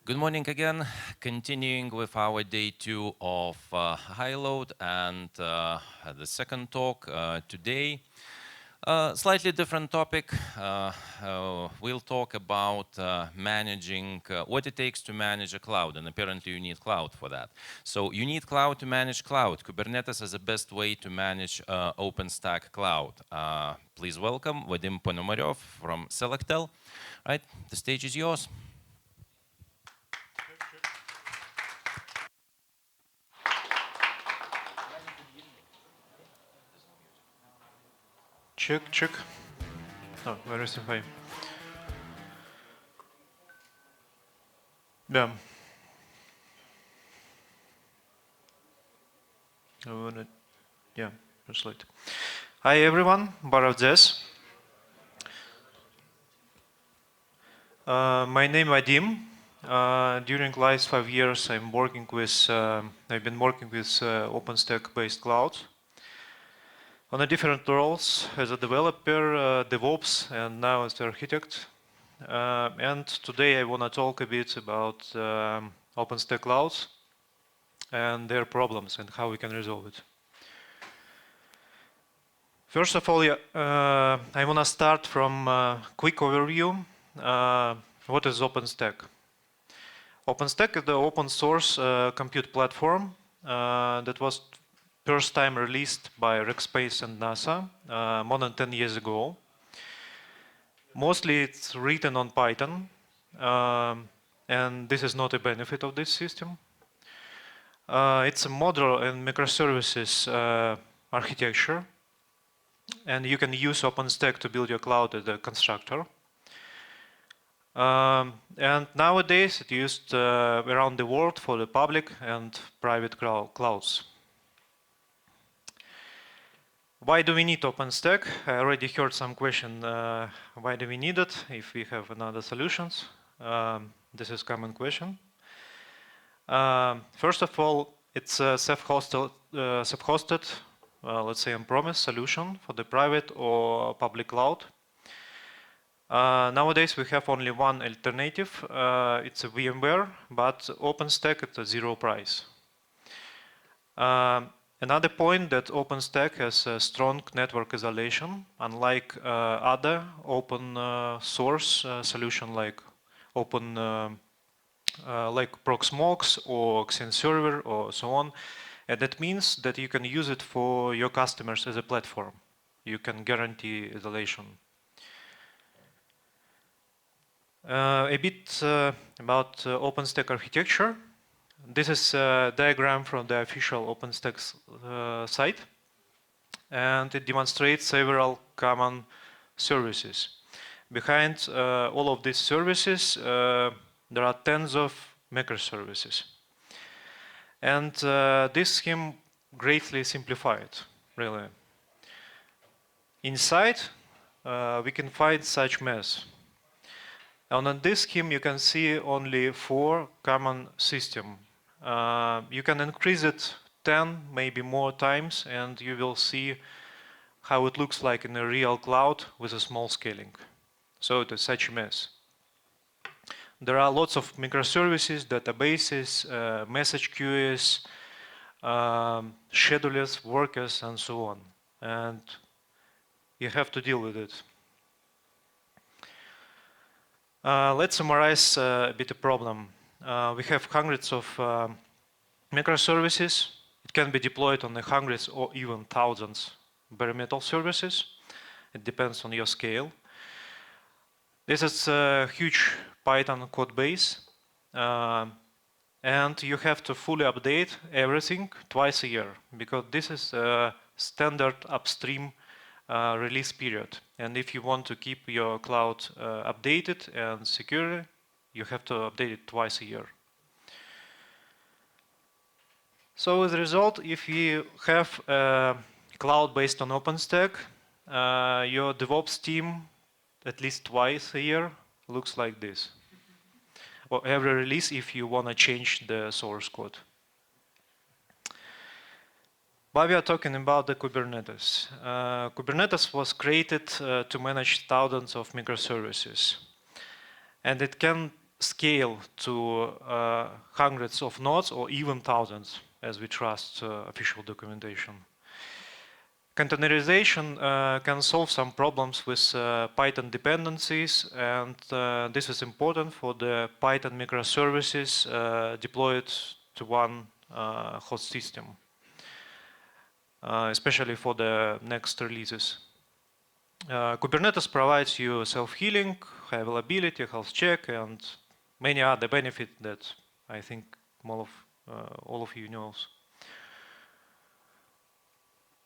Good morning again. Continuing with our day 2 of high load and the second talk today. Slightly different topic. We'll talk about managing what it takes to manage a cloud, and apparently you need cloud for that. So you need cloud to manage cloud. Kubernetes is the best way to manage OpenStack cloud. Please welcome Vadim Ponomarev from Selectel. Right, the stage is yours. Check. Oh, where is the file? Yeah. Yeah, translate. Hi everyone, Baravdes. My name Vadim. During last 5 years, I've been working with OpenStack-based cloud on a different roles as a developer, DevOps, and now as the architect. And today I want to talk a bit about OpenStack clouds and their problems and how we can resolve it. First of all, I want to start from a quick overview. What is OpenStack? OpenStack is the open source compute platform that was first time released by Rackspace and NASA more than 10 years ago. Mostly it's written on Python, and this is not a benefit of this system. It's a model and microservices architecture, and you can use OpenStack to build your cloud as a constructor. And nowadays it's used around the world for the public and private clouds. Why do we need OpenStack? I already heard some question, why do we need it if we have another solutions? This is a common question. First of all, it's a self-hosted, let's say on-premise solution for the private or public cloud. Nowadays we have only one alternative. It's a VMware, but OpenStack at a zero price. Another point that OpenStack has a strong network isolation, unlike other open source solution like Proxmox or Xen Server or so on. And that means that you can use it for your customers as a platform. You can guarantee isolation. A bit about OpenStack architecture. This is a diagram from the official OpenStack site, and it demonstrates several common services. Behind all of these services, there are tens of microservices. And this scheme greatly simplified, really. Inside, we can find such mess. And on this scheme, you can see only 4 common systems. You can increase it 10, maybe more times, and you will see how it looks like in a real cloud with a small scaling. So it is such a mess. There are lots of microservices, databases, message queues, schedulers, workers, and so on. And you have to deal with it. Let's summarize a bit the problem. We have hundreds of microservices. It can be deployed on the hundreds or even thousands bare metal services. It depends on your scale. This is a huge Python code base. And you have to fully update everything twice a year, because this is a standard upstream release period. And if you want to keep your cloud updated and secure, you have to update it twice a year. So as a result, if you have a cloud based on OpenStack, your DevOps team, at least twice a year, looks like this. Or every release if you want to change the source code. Why we are talking about the Kubernetes? Kubernetes was created to manage thousands of microservices. And it can scale to hundreds of nodes or even thousands, as we trust official documentation. Containerization can solve some problems with Python dependencies, and this is important for the Python microservices deployed to one host system, especially for the next releases. Kubernetes provides you self-healing, high availability, health check, and many other benefits that I think all of you knows.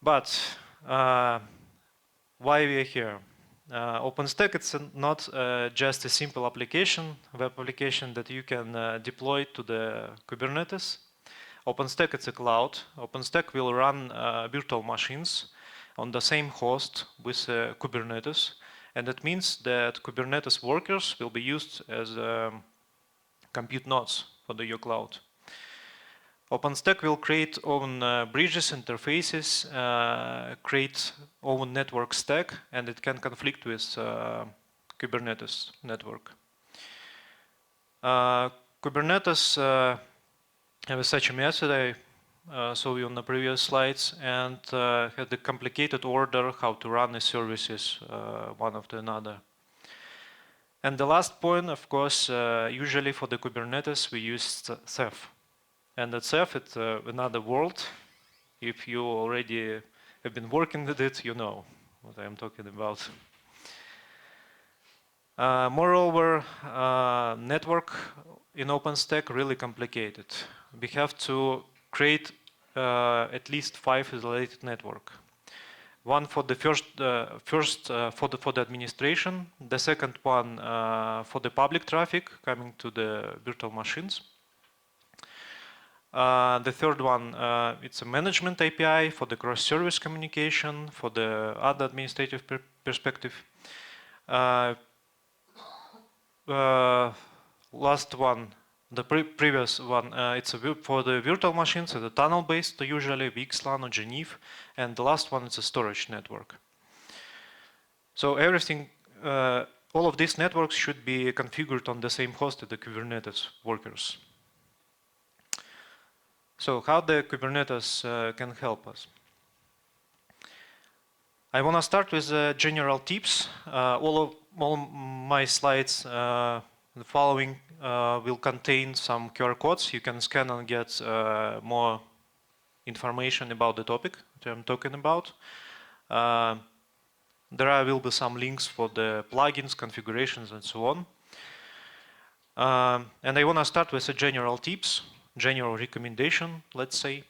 But why we are here? OpenStack, it's not just a simple application, web application that you can deploy to the Kubernetes. OpenStack, it's a cloud. OpenStack will run virtual machines on the same host with Kubernetes. And that means that Kubernetes workers will be used as compute nodes for your cloud. OpenStack will create own bridges, interfaces, create own network stack, and it can conflict with Kubernetes network. Kubernetes has such a method I saw you on the previous slides, and had a complicated order how to run the services one after another. And the last point, of course, usually for the Kubernetes we use Ceph. And at Ceph, it's another world. If you already have been working with it, you know what I'm talking about. Moreover, network in OpenStack really complicated. We have to create at least 5 isolated network. One for the first for the administration. The second one for the public traffic coming to the virtual machines. The third one, it's a management API for the cross-service communication, for the other administrative perspective. Last one, the previous one, it's for the virtual machines, the tunnel-based, usually VXLAN or Geneve, and the last one is a storage network. So everything, all of these networks should be configured on the same host as the Kubernetes workers. So how the Kubernetes can help us? I want to start with general tips. All my slides, the following, will contain some QR codes. You can scan and get more information about the topic that I'm talking about. There will be some links for the plugins, configurations, and so on. And I want to start with the general tips. General recommendation, let's say.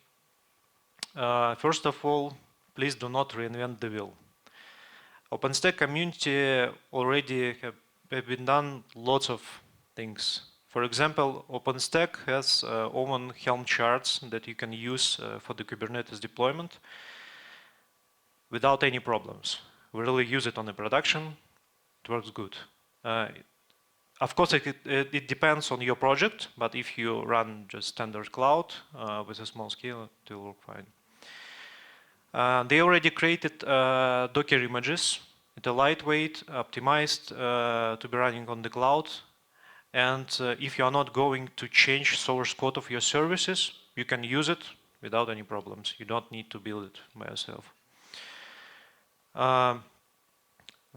First of all, please do not reinvent the wheel. OpenStack community already have been done lots of things. For example, OpenStack has own Helm charts that you can use for the Kubernetes deployment without any problems. We really use it on the production. It works good. Of course, it depends on your project, but if you run just standard cloud with a small scale, it will work fine. They already created Docker images. It's lightweight, optimized to be running on the cloud. And if you are not going to change source code of your services, you can use it without any problems. You don't need to build it by yourself.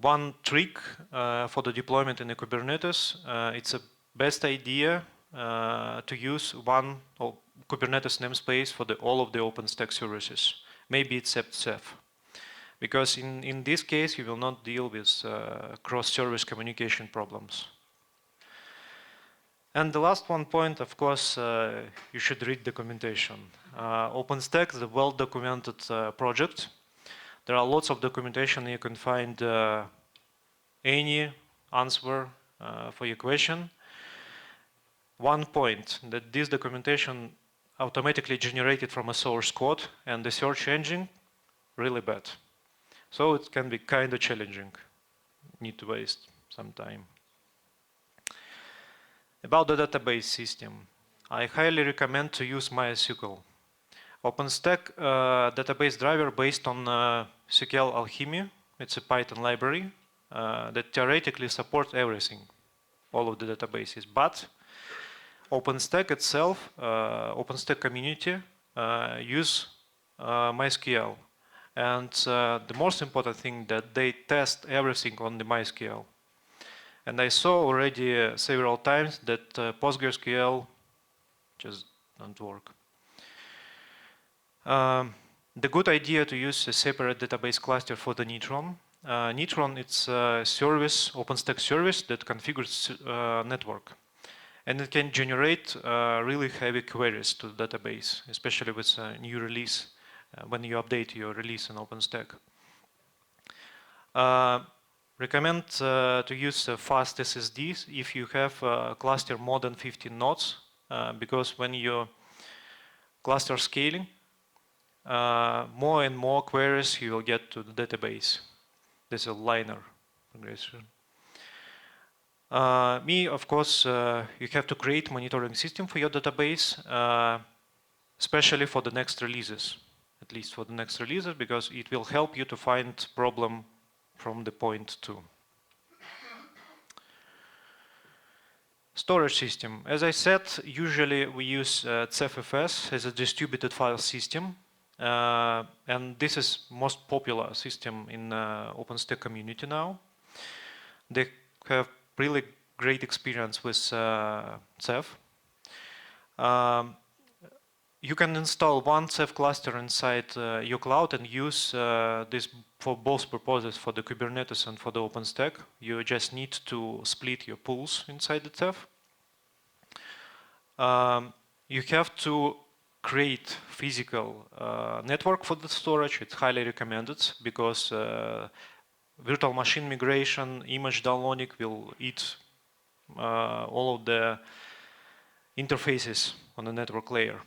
One trick for the deployment in the Kubernetes, it's a best idea to use one Kubernetes namespace for all of the OpenStack services, maybe except Ceph. Because in this case, you will not deal with cross-service communication problems. And the last one point, of course, you should read documentation. OpenStack is a well-documented project. There are lots of documentation. You can find any answer for your question. One point, that this documentation automatically generated from a source code, and the search engine really bad. So it can be kind of challenging. Need to waste some time. About the database system, I highly recommend to use MySQL. OpenStack database driver based on SQL Alchemy. It's a Python library that theoretically supports everything. all of the databases. But OpenStack itself, OpenStack community use MySQL. And the most important thing that they test everything on the MySQL. And I saw already several times that PostgreSQL just don't work. The good idea to use a separate database cluster for the Neutron. Neutron, it's a service, OpenStack service that configures network. And it can generate really heavy queries to the database, especially with a new release, when you update your release in OpenStack. Recommend to use fast SSDs if you have a cluster more than 15 nodes, because when you cluster scaling, more and more queries you will get to the database. This is a linear progression. Of course, you have to create monitoring system for your database, especially for the next releases, at least for the next releases, because it will help you to find problem from the point 2. Storage system. As I said, usually we use CFFS as a distributed file system. And this is most popular system in OpenStack community now. They have really great experience with Ceph. You can install one Ceph cluster inside your cloud and use this for both purposes, for the Kubernetes and for the OpenStack. You just need to split your pools inside the Ceph. You have to create physical network for the storage. It's highly recommended because virtual machine migration, image downloading will eat all of the interfaces on the network layer.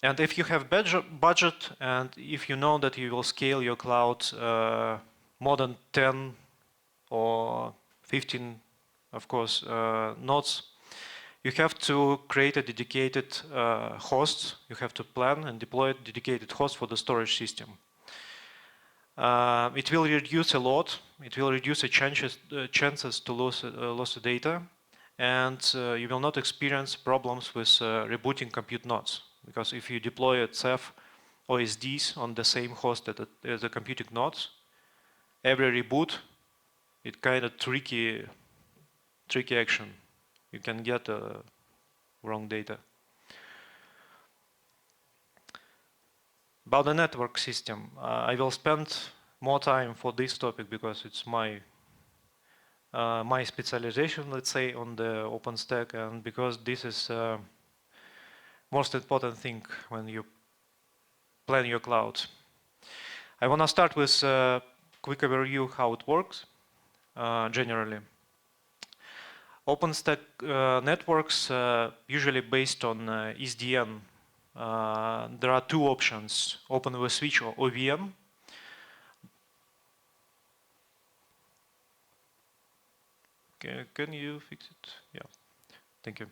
And if you have budget and if you know that you will scale your cloud more than 10 or 15, of course, nodes, you have to create a dedicated host. You have to plan and deploy a dedicated host for the storage system. It will reduce a lot. It will reduce the chances to lose the data. And you will not experience problems with rebooting compute nodes. Because if you deploy a Ceph OSDs on the same host as the computing nodes, every reboot, it's kind of tricky action. You can get wrong data. About the network system, I will spend more time for this topic because it's my specialization, let's say, on the OpenStack, and because this is most important thing when you plan your cloud. I want to start with a quick overview how it works generally. OpenStack networks usually based on SDN. There are two options: Open with Switch or OVN. Can you fix it? Yeah, thank you.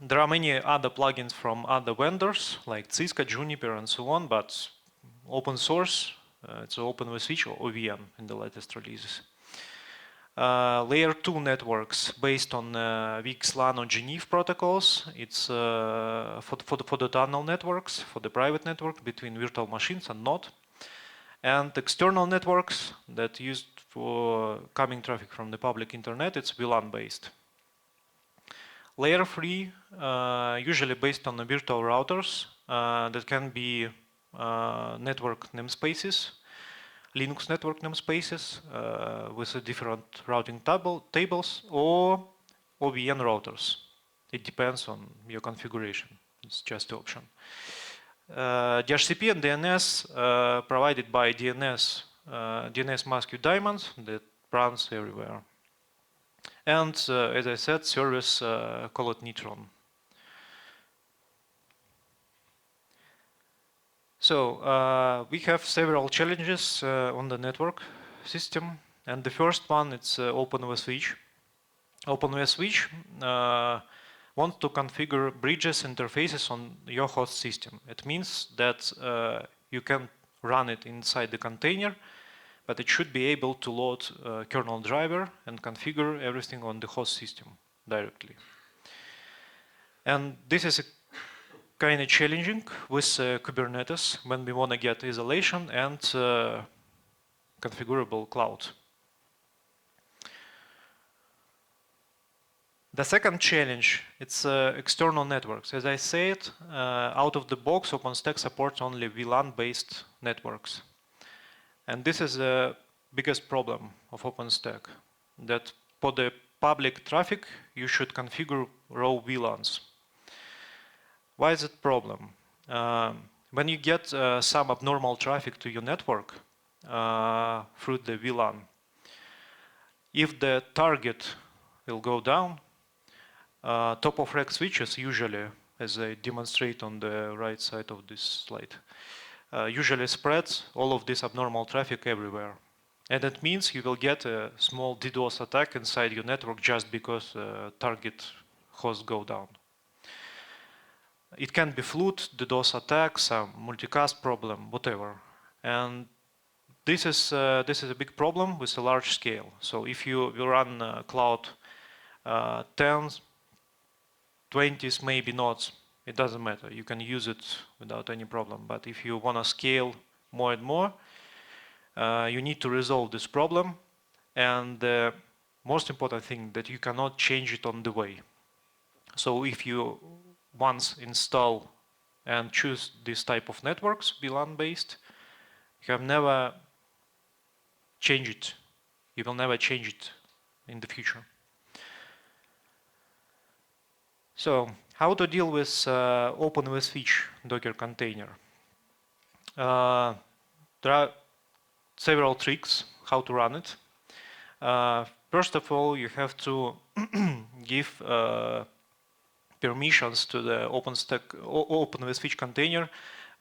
There are many other plugins from other vendors like Cisco, Juniper, and so on, but open source, it's Open with Switch or OVN in the latest releases. Layer 2 networks based on VXLAN or GNIF protocols. It's for the tunnel networks, for the private network between virtual machines and node. And external networks that used for coming traffic from the public internet, it's VLAN based. Layer 3, usually based on the virtual routers that can be network namespaces, Linux network namespaces with different routing tables, or OVN routers. It depends on your configuration. It's just the option. DHCP and DNS provided by DNS MaskU daemons that runs everywhere. And as I said, service called Neutron. So we have several challenges on the network system, and the first one it's OpenVSwitch. OpenVSwitch wants to configure bridges interfaces on your host system. It means that you can run it inside the container, but it should be able to load kernel driver and configure everything on the host system directly. And this is kind of challenging with Kubernetes when we want to get isolation and configurable cloud. The second challenge, it's external networks. As I said, out of the box, OpenStack supports only VLAN-based networks. And this is the biggest problem of OpenStack, that for the public traffic, you should configure raw VLANs. Why is it a problem? When you get some abnormal traffic to your network through the VLAN, if the target will go down, top of rack switches usually, as I demonstrate on the right side of this slide, usually spreads all of this abnormal traffic everywhere. And that means you will get a small DDoS attack inside your network just because target hosts go down. It can be flood, DDoS attack, some multicast problem, whatever. And this is a big problem with a large scale. So if you run cloud 10s, 20s, maybe nodes, it doesn't matter. You can use it without any problem. But if you want to scale more and more, you need to resolve this problem. And the most important thing that you cannot change it on the way. So if you once install and choose this type of networks, VLAN based, you have never changed it. You will never change it in the future. So how to deal with OpenSwitch Docker container? There are several tricks how to run it. First of all, you have to give permissions to the OpenSwitch container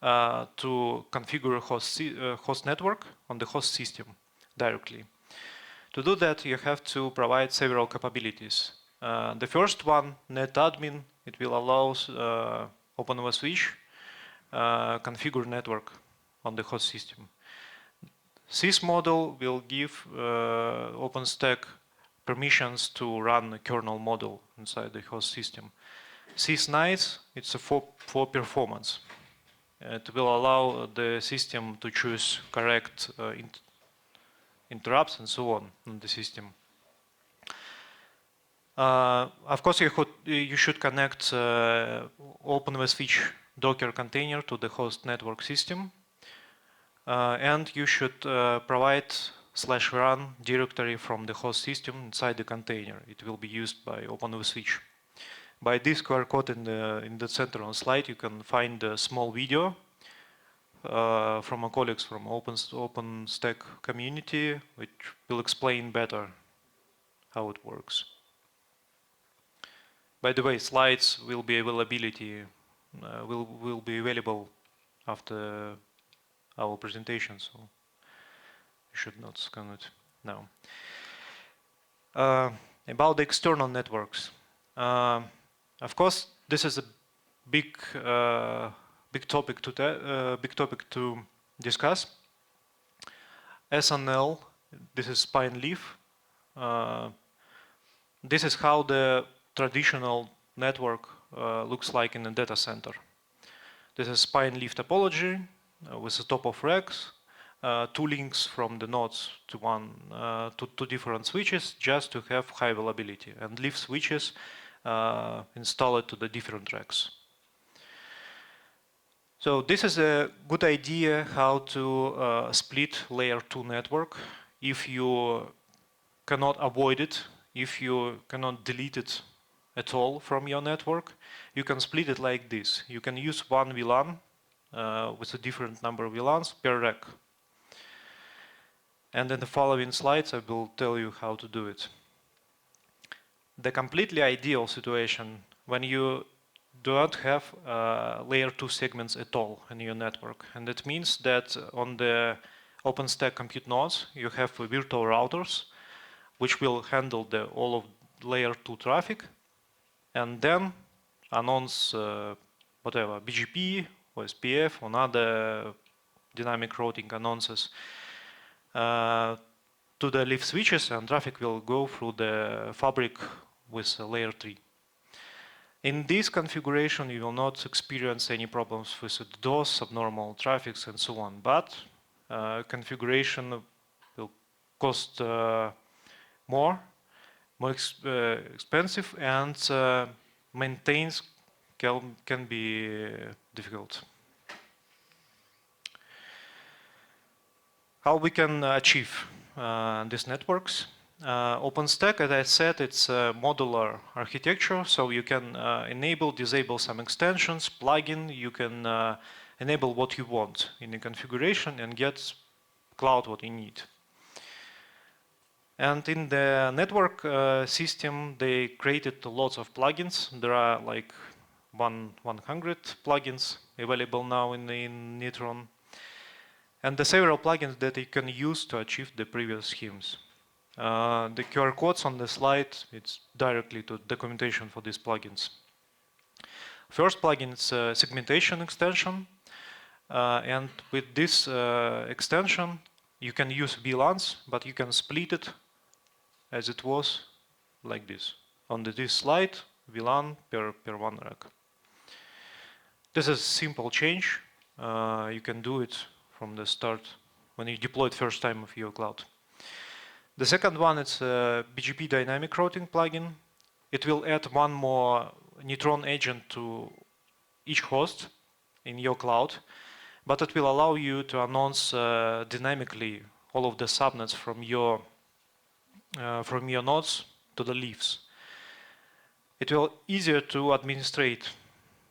to configure host network on the host system directly. To do that, you have to provide several capabilities. The first one, netadmin, it will allow OpenSwitch configure network on the host system. This model will give OpenStack permissions to run a kernel model inside the host system. Sysnice, it's for performance. It will allow the system to choose correct interrupts and so on in the system. Of course, you should connect OpenSwitch Docker container to the host network system. And you should provide /run directory from the host system inside the container. It will be used by OpenSwitch. By this QR code in the center on slide, you can find a small video from our colleagues from OpenStack community, which will explain better how it works. By the way, slides will be will be available after our presentation, so you should not scan it now. About the external networks. Of course, this is a big topic to discuss. SNL, this is spine leaf. This is how the traditional network looks like in a data center. This is spine leaf topology with the top of racks, two links from the nodes to two different switches just to have high availability, and leaf switches installed to the different racks. So this is a good idea how to split layer 2 network. If you cannot avoid it, if you cannot delete it at all from your network, you can split it like this. You can use one VLAN with a different number of VLANs per rack. And in the following slides, I will tell you how to do it. The completely ideal situation when you do not have layer 2 segments at all in your network. And that means that on the OpenStack compute nodes, you have virtual routers, which will handle all of layer 2 traffic, and then announce whatever, BGP or SPF or other dynamic routing announces to the leaf switches, and traffic will go through the fabric with layer 3. In this configuration, you will not experience any problems with DOS, abnormal traffics, and so on. But configuration will cost more expensive, and maintains can be difficult. How we can achieve these networks? OpenStack, as I said, it's a modular architecture, so you can enable, disable some extensions, plugin, you can enable what you want in the configuration and get cloud what you need. And in the network system, they created lots of plugins. There are like 100 plugins available now in Neutron. And the several plugins that you can use to achieve the previous schemes. The QR codes on the slide, it's directly to documentation for these plugins. First plugin is a segmentation extension. And with this extension, you can use VLANs, but you can split it as it was like this. On this slide, VLAN per one rack. This is a simple change. You can do it from the start when you deploy it first time of your cloud. The second one is a BGP dynamic routing plugin. It will add one more Neutron agent to each host in your cloud, but it will allow you to announce dynamically all of the subnets from your nodes to the leaves. It will easier to administrate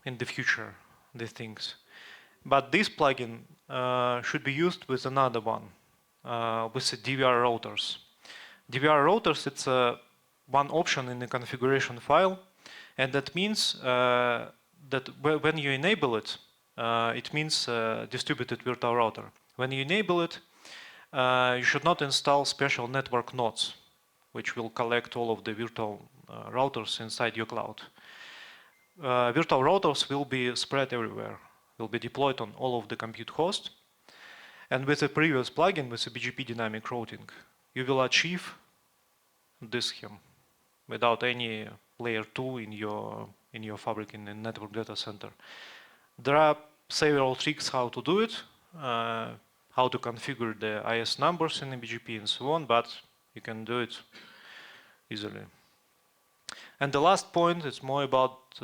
in the future these things. But this plugin should be used with another one, with the DVR routers. DVR routers, it's one option in the configuration file, and that means that when you enable it, it means distributed virtual router. When you enable it, you should not install special network nodes, which will collect all of the virtual routers inside your cloud. Virtual routers will be spread everywhere, will be deployed on all of the compute hosts. And with the previous plugin, with the BGP dynamic routing, you will achieve this scheme without any layer 2 in your fabric in the network data center. There are several tricks how to do it, how to configure the IS numbers in the BGP and so on, but you can do it easily. And the last point is more about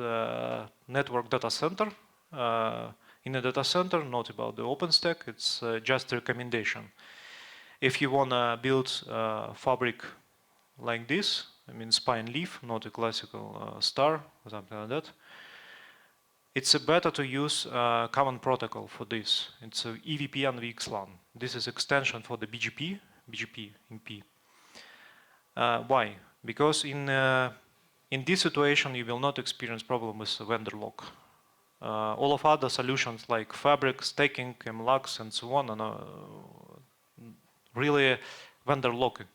network data center. In a data center, not about the OpenStack, it's just a recommendation. If you want to build a fabric like this, I mean spine leaf, not a classical star or something like that, it's better to use a common protocol for this. It's a EVPN VXLAN. This is extension for the BGP MP. Why? Because in this situation, you will not experience problem with vendor lock. All of other solutions like fabric, stacking, MLux, and so on are really vendor locking.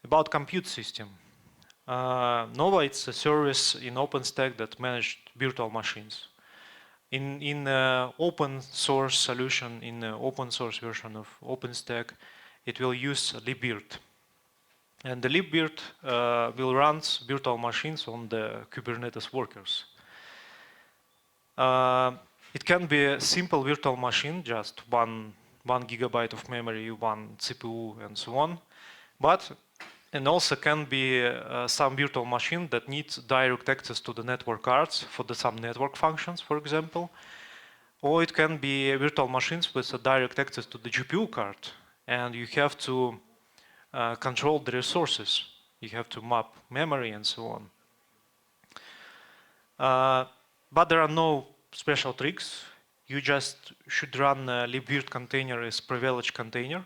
About compute system. Nova, it's a service in OpenStack that managed virtual machines. In open source solution, in the open source version of OpenStack, it will use libvirt. And the libvirt will run virtual machines on the Kubernetes workers. It can be a simple virtual machine, just one gigabyte of memory, one CPU, and so on. And also can be some virtual machine that needs direct access to the network cards for some network functions, for example. Or it can be virtual machines with a direct access to the GPU card. And you have to control the resources. You have to map memory and so on. But there are no special tricks. You just should run a libvirt container as privileged container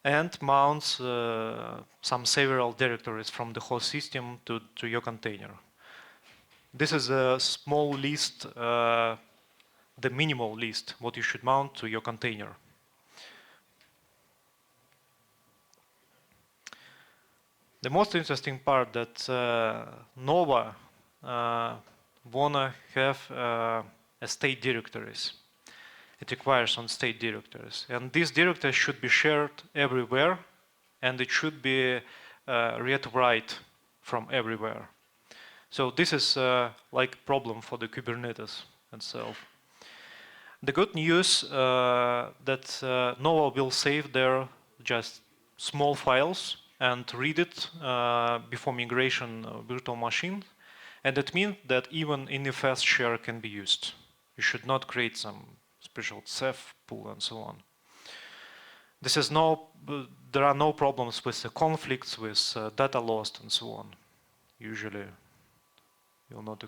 and mount some several directories from the host system to your container. This is a small list, the minimal list, what you should mount to your container. The most interesting part that Nova wanna have state directories. it requires on state directories. And these directories should be shared everywhere, and it should be read-write from everywhere. So this is like a problem for the Kubernetes itself. The good news that no one will save their just small files and read it before migration virtual machine. And that means that even in a fast share can be used. You should not create some special Ceph pool and so on. There are no problems with the conflicts, with data loss and so on. Usually you'll not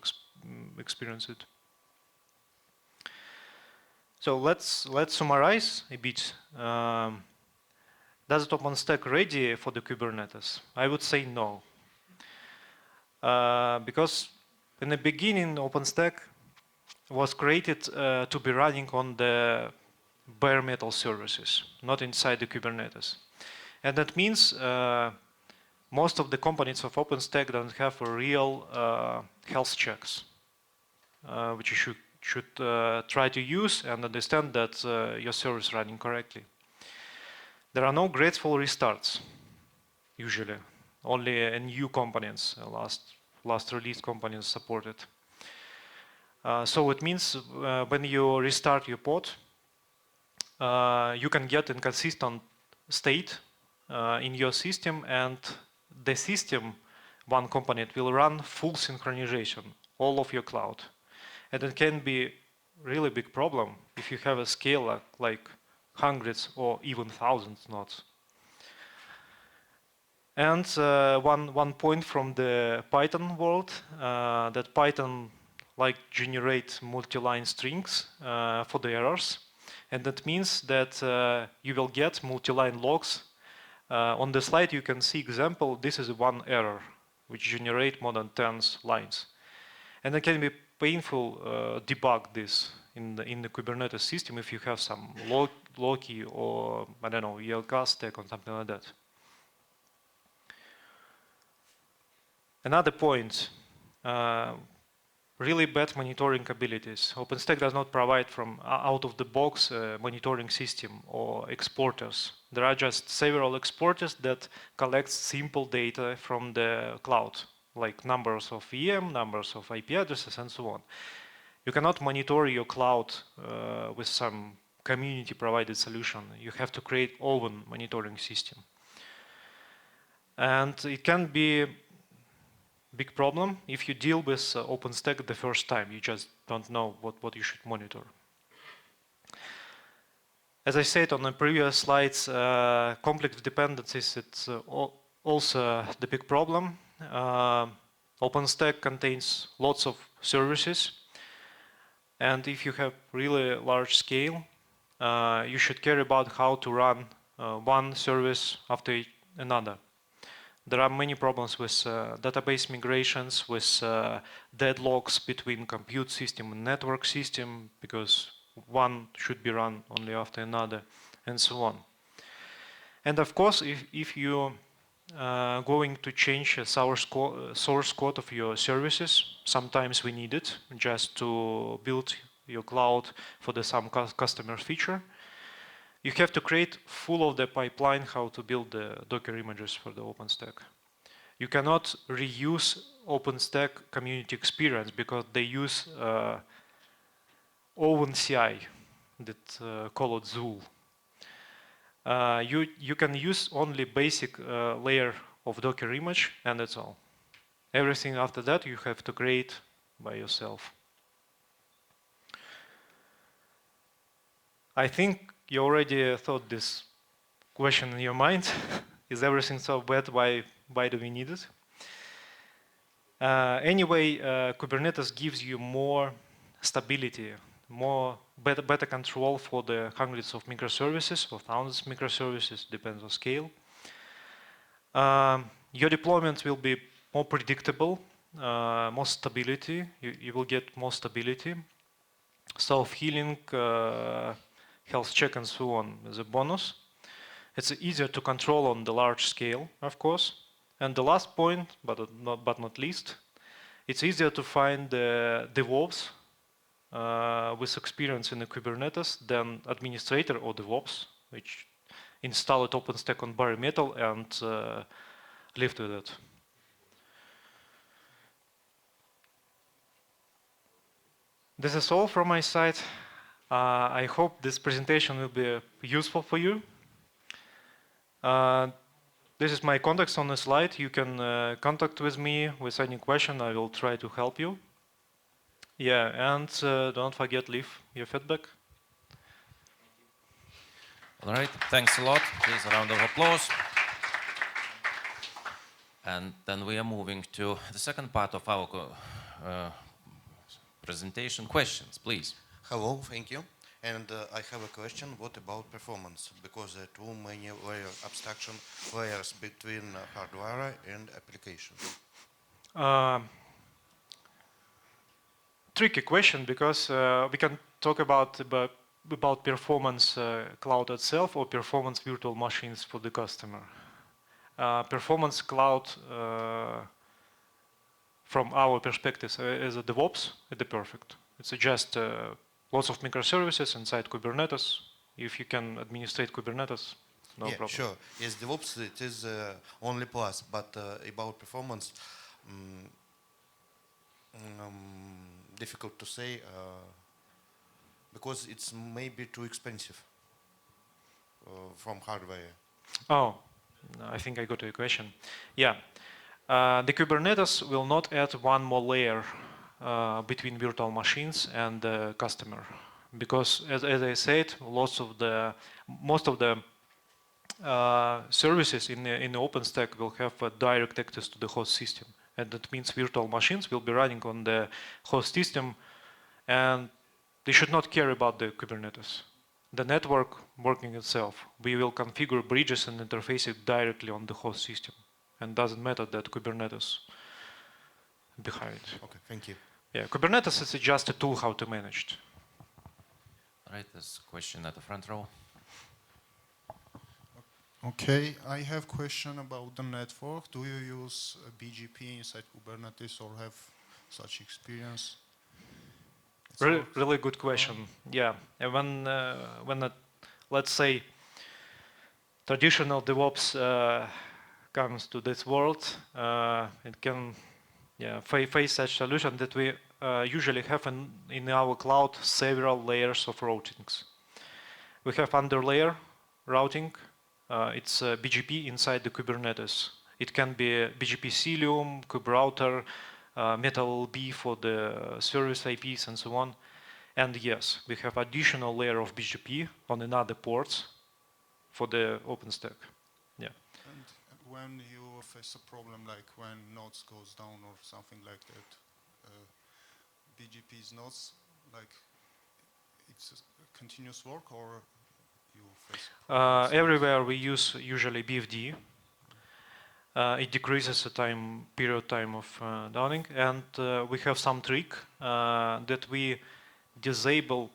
experience it. So let's summarize a bit. Does OpenStack ready for the Kubernetes? I would say no. Because in the beginning, OpenStack was created to be running on the bare metal services, not inside the Kubernetes. And that means most of the components of OpenStack don't have a real health checks, which you should try to use and understand that your service is running correctly. There are no grateful restarts, usually. Only new components, last release components supported. So it means when you restart your pod, you can get inconsistent state in your system, and the system, one component, will run full synchronization, all of your cloud. And it can be really big problem if you have a scale like hundreds or even thousands nodes. And one point from the Python world, that Python like generate multi-line strings for the errors. And that means that you will get multi-line logs. On the slide you can see example, this is one error which generate more than 10 lines. And it can be painful debug this in the Kubernetes system if you have some Loki or, I don't know, ELK stack or something like that. Another point, really bad monitoring abilities. OpenStack does not provide from out of the box monitoring system or exporters. There are just several exporters that collect simple data from the cloud, like numbers of VM, numbers of IP addresses, and so on. You cannot monitor your cloud with some community provided solution. You have to create own monitoring system. And it can be big problem if you deal with OpenStack the first time. You just don't know what you should monitor. As I said on the previous slides, complex dependencies, it's also the big problem. OpenStack contains lots of services. And if you have really large scale, you should care about how to run one service after another. There are many problems with database migrations, with deadlocks between compute system and network system, because one should be run only after another, and so on. And of course, if you going to change the source code of your services, sometimes we need it just to build your cloud for some customer feature. You have to create full of the pipeline how to build the Docker images for the OpenStack. You cannot reuse OpenStack community experience because they use OpenCI that call it Zool. You can use only basic layer of Docker image, and that's all. Everything after that you have to create by yourself. I think you already thought this question in your mind. Is everything so bad? Why do we need it? Anyway, Kubernetes gives you more stability, better control for the hundreds of microservices or thousands of microservices, depends on scale. Your deployment will be more predictable, more stability. You will get more stability. Self-healing, health check, and so on is a bonus. It's easier to control on the large scale, of course. And the last point, but not least, it's easier to find the DevOps with experience in the Kubernetes than administrator or DevOps, which installed OpenStack on bare metal and lived with it. This is all from my side. I hope this presentation will be useful for you. This is my contacts on the slide. You can contact with me with any question. I will try to help you. Yeah, and don't forget, leave your feedback. All right, thanks a lot. Please, a round of applause. And then we are moving to the second part of our presentation. Questions, please. Hello, thank you. And I have a question. What about performance? Because there are too many abstraction layers between hardware and application. Tricky question, because we can talk about performance cloud itself or performance virtual machines for the customer. Performance cloud, from our perspective as a DevOps, is the perfect. It's just lots of microservices inside Kubernetes. If you can administrate Kubernetes, no problem. Sure. Yes, DevOps it is only plus, but about performance, difficult to say because it's maybe too expensive from hardware. Oh, I think I got your question. Yeah, the Kubernetes will not add one more layer between virtual machines and the customer, because as I said, most of the services in the OpenStack will have direct access to the host system, and that means virtual machines will be running on the host system, and they should not care about the Kubernetes. The network working itself. We will configure bridges and interface it directly on the host system, and doesn't matter that Kubernetes behind. Okay, thank you. Yeah, Kubernetes is just a tool how to manage it. All right, there's a question at the front row. Okay, I have a question about the network. Do you use BGP inside Kubernetes or have such experience? Really good question. Yeah, and when let's say traditional DevOps comes to this world, it can face such solution that we usually have in our cloud several layers of routings. We have underlayer routing. It's BGP inside the Kubernetes. It can be BGP Cilium, KubeRouter, MetalB for the service IPs and so on. And yes, we have additional layer of BGP on another ports for the OpenStack. Yeah. And when you face a problem like when nodes goes down or something like that, BGP's nodes, like it's a continuous work or you face problems? Everywhere we use usually BFD. It decreases the period time of downing, and we have some trick that we disable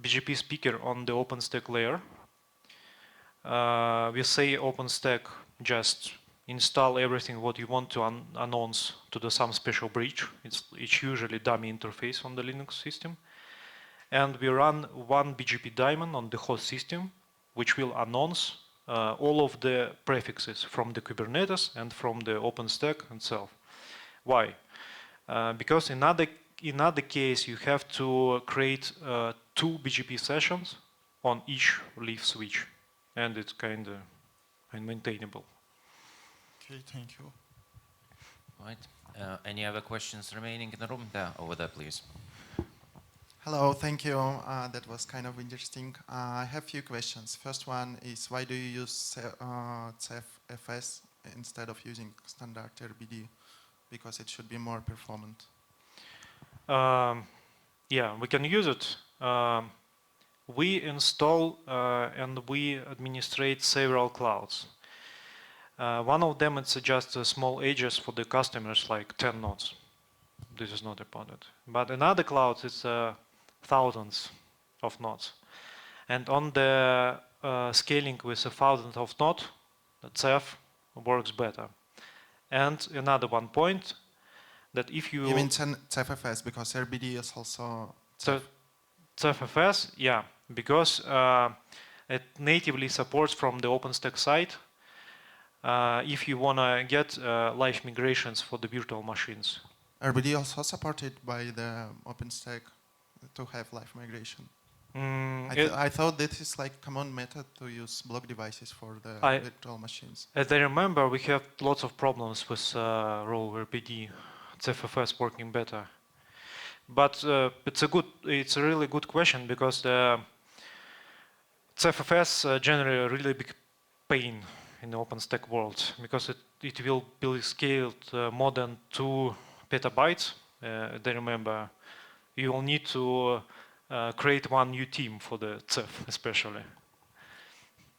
BGP speaker on the OpenStack layer. We say OpenStack just install everything what you want to announce to some special bridge. It's usually dummy interface on the Linux system, and we run one BGP daemon on the host system, which will announce all of the prefixes from the Kubernetes and from the OpenStack itself. Why? Because in other case, you have to create 2 BGP sessions on each leaf switch, and it's kind of unmaintainable. Okay, thank you. Right. Any other questions remaining in the room? There, over there, please. Hello, thank you. That was kind of interesting. I have a few questions. First one is, why do you use CFS instead of using standard RBD? Because it should be more performant. Yeah, we can use it. We install and we administrate several clouds. One of them it's just small edges for the customers, like 10 nodes. This is not important. But in other clouds, it's thousands of nodes. And on the scaling with 1,000 of nodes, the CEF works better. And another one point, that if you... You mean CFS, because RBD is also So CFFS, yeah, because it natively supports from the OpenStack side. If you want to get live migrations for the virtual machines. RBD also supported by the OpenStack to have live migration. I thought this is like common method to use block devices for the virtual machines. As I remember, we have lots of problems with raw RBD, CFFS working better. But it's a really good question because the CFFS generally a really big pain in the OpenStack world because it will be scaled more than 2 petabytes. I remember you will need to create one new team for the CEF especially.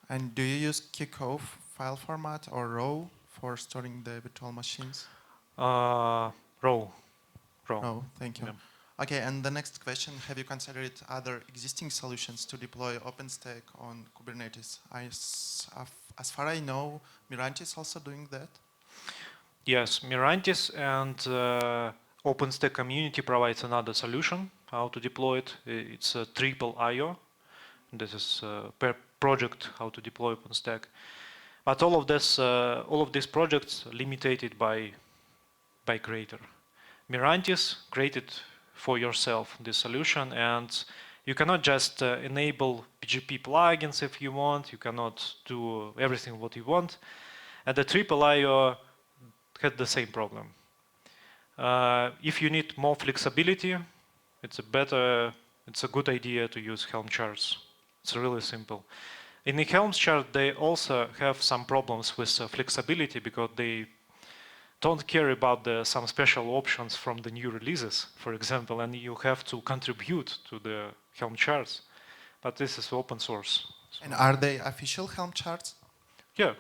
And do you use kickoff file format or RAW for storing the virtual machines? RAW. Oh, thank you. Yeah. Okay, and the next question, have you considered other existing solutions to deploy OpenStack on Kubernetes? As far as I know, Miranti is also doing that. Yes, Mirantis and OpenStack community provides another solution how to deploy it. It's a triple IO. This is per project how to deploy OpenStack. But all of these projects limited by creator. Mirantis created for yourself this solution, and you cannot just enable PGP plugins if you want. You cannot do everything what you want. And the triple IO had the same problem. If you need more flexibility, it's a good idea to use Helm charts. It's really simple. In the Helm chart, they also have some problems with flexibility because they don't care about some special options from the new releases, for example, and you have to contribute to the Helm charts. But this is open source. So. And are they official Helm charts? Yeah.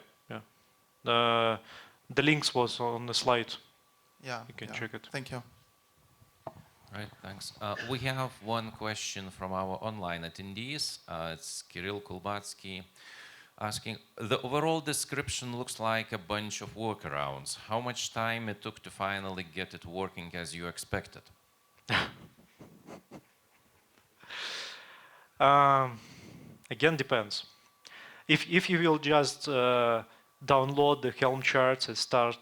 The links was on the slide. Yeah. You can check it. Thank you. Right, thanks. We have one question from our online attendees. It's Kirill Kulbatsky asking, the overall description looks like a bunch of workarounds. How much time it took to finally get it working as you expected? Again, depends. If you will just download the Helm charts and start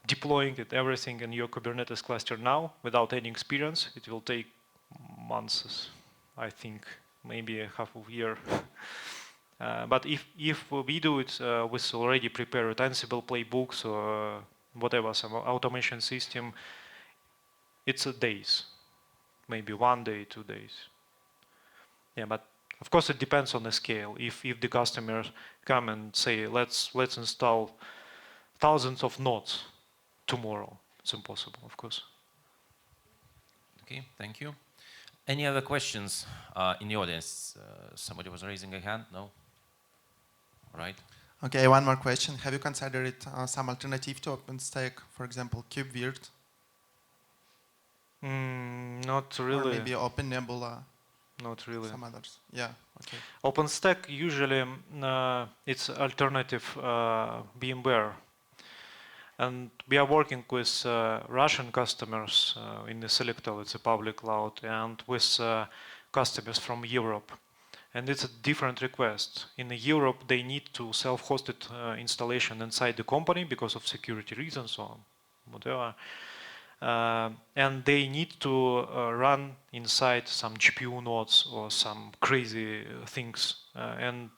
deploying it, everything in your Kubernetes cluster now without any experience, it will take months, I think, maybe a half of a year. But if we do it with already prepared Ansible playbooks or whatever, some automation system, it's days, maybe 1 day, 2 days. Yeah, but of course it depends on the scale. If the customers come and say, let's install thousands of nodes tomorrow, it's impossible, of course. Okay, thank you. Any other questions in the audience? Somebody was raising a hand? No? All right. Okay, one more question. Have you considered some alternative to OpenStack, for example, KubeVirt? Not really. Or maybe OpenNebula? Not really. Some others. Yeah, okay. OpenStack usually it's alternative VMware. And we are working with Russian customers in the Selectel, it's a public cloud, and with customers from Europe. And it's a different request. In Europe, they need to self-hosted installation inside the company because of security reasons or whatever. And they need to run inside some GPU nodes or some crazy things. And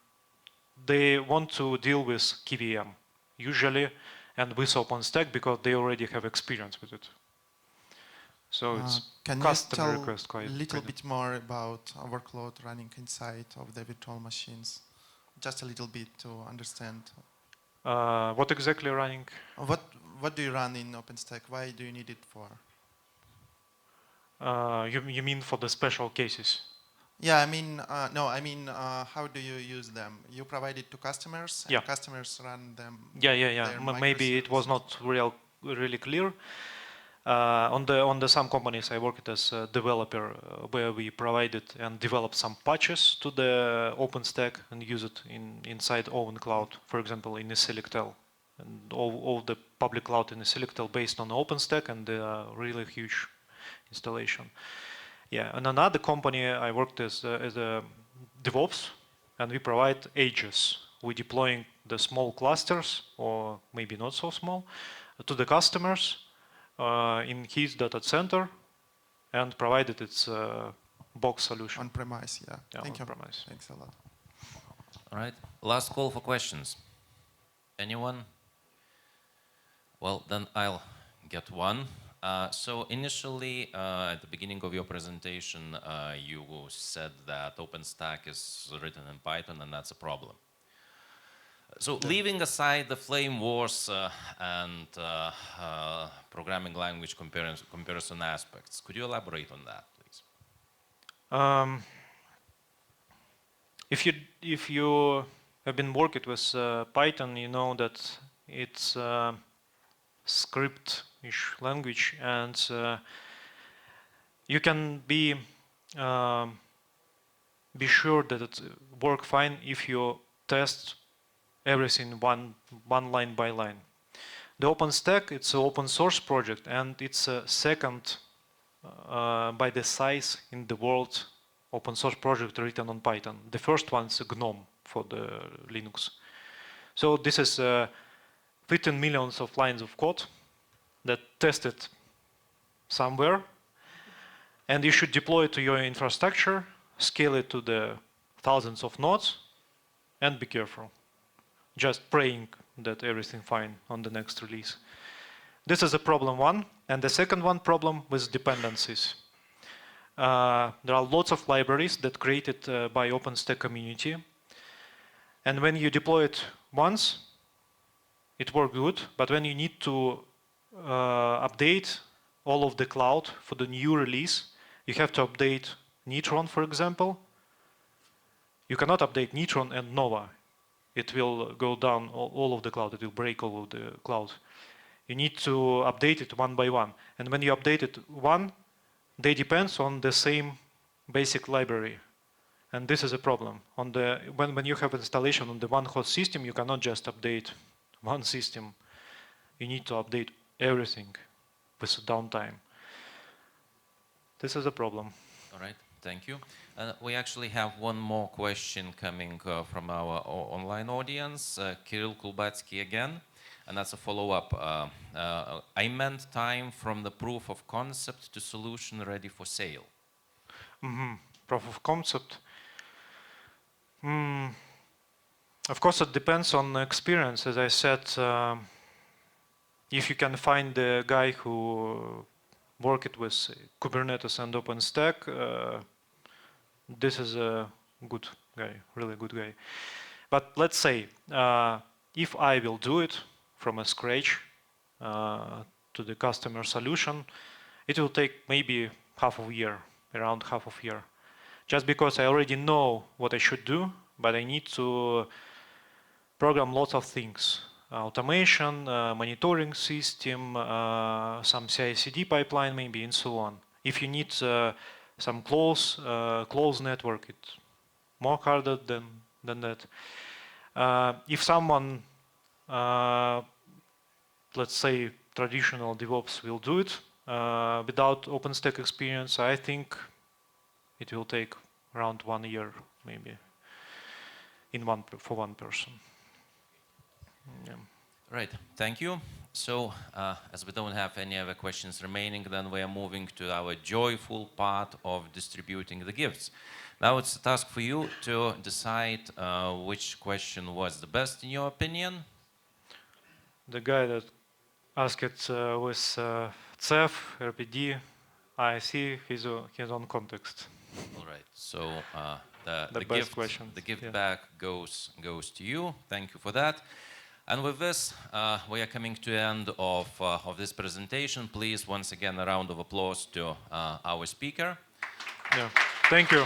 they want to deal with KVM, usually, and with OpenStack because they already have experience with it. So it's customer request quite. Can you tell a little bit more about workload running inside of the virtual machines? Just a little bit to understand. What exactly running? What do you run in OpenStack? Why do you need it for? You mean for the special cases? Yeah, I mean, no, I mean, how do you use them? You provide it to customers, and customers run them. Yeah. Maybe it was not really clear. On the some companies I worked as a developer where we provided and developed some patches to the OpenStack and use it inside own cloud, for example, in the Selectel. And all the public cloud in the Selectel based on OpenStack and really huge installation. Yeah, in another company I worked as a DevOps, and we provide agents. We're deploying the small clusters, or maybe not so small, to the customers in his data center, and provided its box solution. On-premise, yeah. Yeah, Thank you. on-premise. Thanks a lot. All right. Last call for questions. Anyone? Well, then I'll get one. So initially, at the beginning of your presentation, you said that OpenStack is written in Python, and that's a problem. So leaving aside the flame wars and programming language comparison aspects, could you elaborate on that, please? If you have been working with Python, you know that it's script-ish language, and you can be sure that it works fine if you test everything one line by line. The OpenStack, it's an open source project, and it's a second by the size in the world open source project written on Python. The first one is GNOME for the Linux. So this is 15 millions of lines of code that tested somewhere, and you should deploy it to your infrastructure, scale it to the thousands of nodes, and be careful. Just praying that everything fine on the next release. This is a problem one, and the second one problem with dependencies. There are lots of libraries that created by OpenStack community, and when you deploy it once, it works good, but when you need to update all of the cloud for the new release, you have to update Neutron, for example. You cannot update Neutron and Nova. It will go down all of the cloud, it will break all of the cloud. You need to update it one by one. And when you update it one, they depend on the same basic library. And this is a problem. When you have installation on the one host system, you cannot just update one system. You need to update everything with downtime. This is a problem. All right, thank you. We actually have one more question coming from our online audience, Kirill Kulbatsky again, and that's a follow-up. I meant time from the proof of concept to solution ready for sale. Proof of concept. Of course, it depends on experience. As I said, if you can find the guy who worked with Kubernetes and OpenStack, this is a good guy, really good guy. But let's say, if I will do it from a scratch to the customer solution, it will take maybe half a year, around half a year. Just because I already know what I should do, but I need to program lots of things. Automation, monitoring system, some CI/CD pipeline maybe, and so on. If you need some close network, it's more harder than that. If someone, let's say traditional DevOps will do it without OpenStack experience, I think it will take around 1 year maybe for one person. Yeah. Right, thank you. So, as we don't have any other questions remaining, then we are moving to our joyful part of distributing the gifts. Now it's a task for you to decide which question was the best in your opinion. The guy that asked it with CEF, RPD, I see his own context. All right, so the best question. The gift bag goes to you. Thank you for that. And with this, we are coming to the end of this presentation. Please, once again, a round of applause to our speaker. Yeah. Thank you.